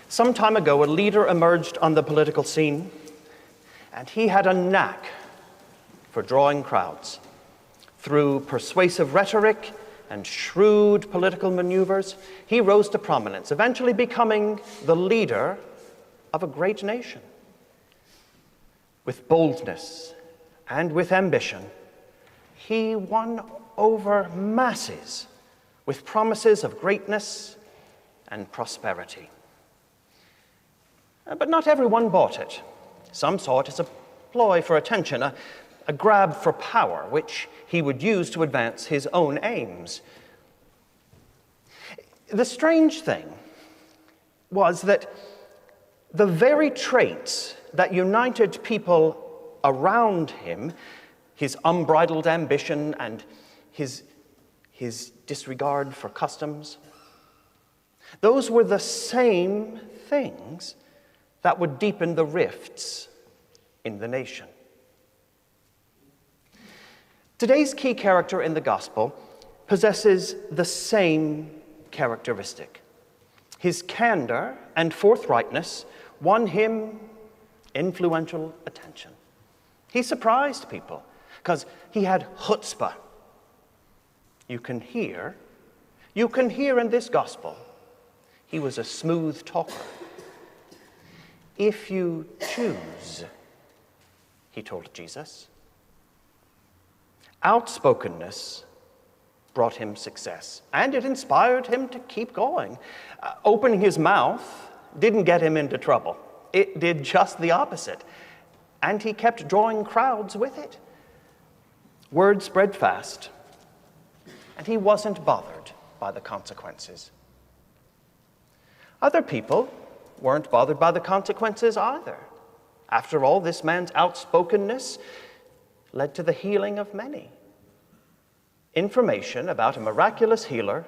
Some time ago, a leader emerged on the political scene, and he had a knack for drawing crowds. Through persuasive rhetoric and shrewd political maneuvers, he rose to prominence, eventually becoming the leader of a great nation. With boldness and with ambition, he won over masses with promises of greatness and prosperity. But not everyone bought it. Some saw it as a ploy for attention, a grab for power, which he would use to advance his own aims. The strange thing was that the very traits that united people around him, his unbridled ambition and his disregard for customs, those were the same things that would deepen the rifts in the nation. Today's key character in the gospel possesses the same characteristic. His candor and forthrightness won him influential attention. He surprised people because he had chutzpah. You can hear in this gospel, he was a smooth talker. If you choose, he told Jesus. Outspokenness brought him success, and it inspired him to keep going. Opening his mouth didn't get him into trouble. It did just the opposite, and he kept drawing crowds with it. Word spread fast, and he wasn't bothered by the consequences. Other people weren't bothered by the consequences either. After all, this man's outspokenness led to the healing of many. Information about a miraculous healer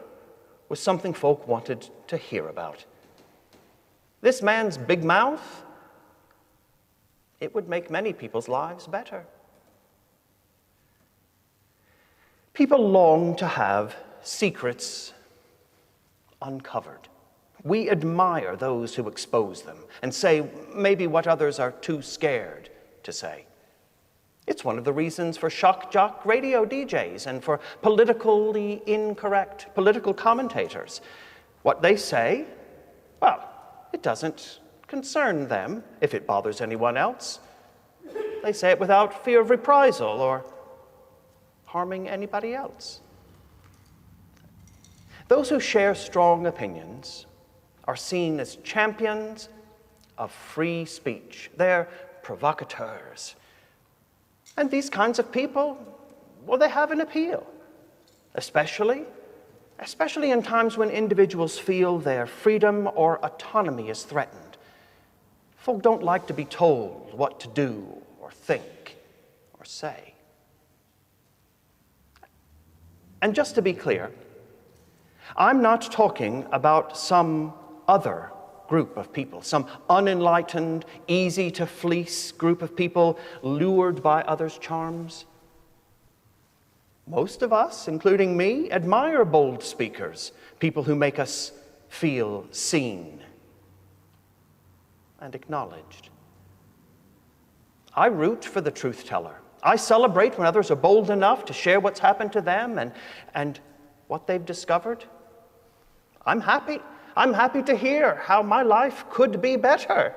was something folk wanted to hear about. This man's big mouth, it would make many people's lives better. People long to have secrets uncovered. We admire those who expose them and say maybe what others are too scared to say. It's one of the reasons for shock jock radio DJs and for politically incorrect political commentators. What they say, well, it doesn't concern them if it bothers anyone else. They say it without fear of reprisal or harming anybody else. Those who share strong opinions are seen as champions of free speech. They're provocateurs. And these kinds of people, well, they have an appeal, especially in times when individuals feel their freedom or autonomy is threatened. Folk don't like to be told what to do or think or say. And just to be clear, I'm not talking about some other group of people, some unenlightened, easy-to-fleece group of people lured by others' charms. Most of us, including me, admire bold speakers, people who make us feel seen and acknowledged. I root for the truth teller. I celebrate when others are bold enough to share what's happened to them and what they've discovered. I'm happy. I'm happy to hear how my life could be better.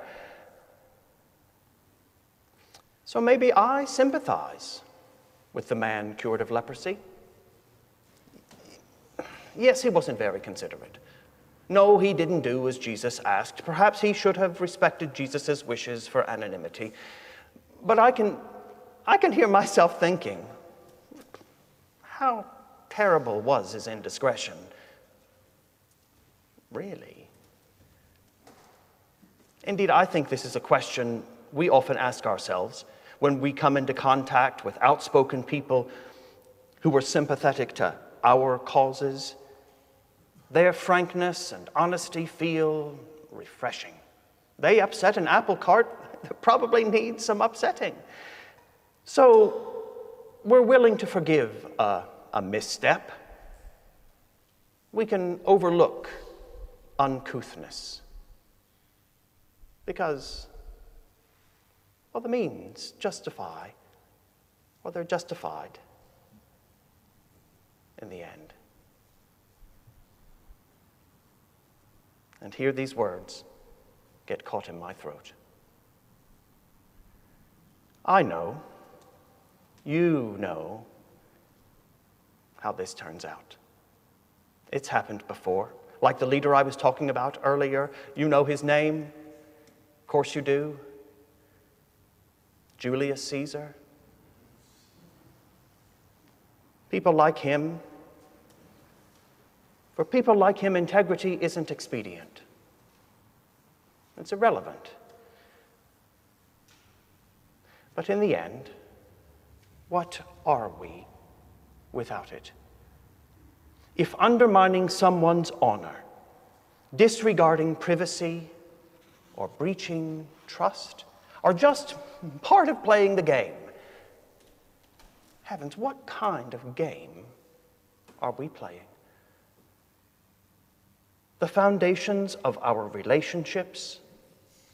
So maybe I sympathize with the man cured of leprosy. Yes, he wasn't very considerate. No, he didn't do as Jesus asked. Perhaps he should have respected Jesus' wishes for anonymity. But I can hear myself thinking, how terrible was his indiscretion? Really? Indeed, I think this is a question we often ask ourselves when we come into contact with outspoken people who are sympathetic to our causes. Their frankness and honesty feel refreshing. They upset an apple cart that probably needs some upsetting. So we're willing to forgive a misstep. We can overlook uncouthness. Because, well, the means justify, or they're justified in the end. And here these words get caught in my throat. I know, you know, how this turns out. It's happened before. Like the leader I was talking about earlier, you know his name. Of course you do. Julius Caesar. People like him. For people like him, integrity isn't expedient. It's irrelevant. But in the end, what are we without it? If undermining someone's honor, disregarding privacy, or breaching trust, are just part of playing the game, heavens, what kind of game are we playing? The foundations of our relationships,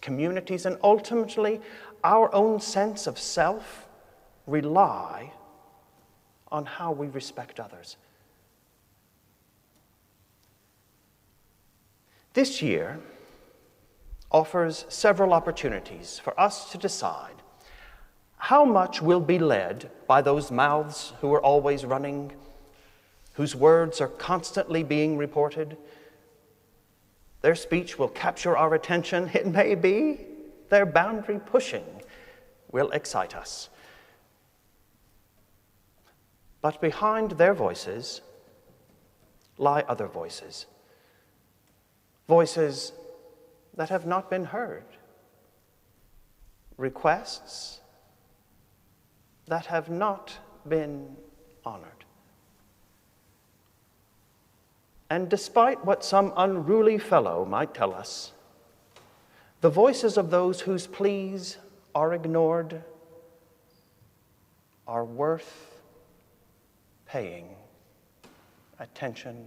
communities, and ultimately our own sense of self rely on how we respect others. This year offers several opportunities for us to decide how much will be led by those mouths who are always running, whose words are constantly being reported. Their speech will capture our attention. It may be their boundary pushing will excite us. But behind their voices lie other voices. Voices that have not been heard. Requests that have not been honored. And despite what some unruly fellow might tell us, the voices of those whose pleas are ignored are worth paying attention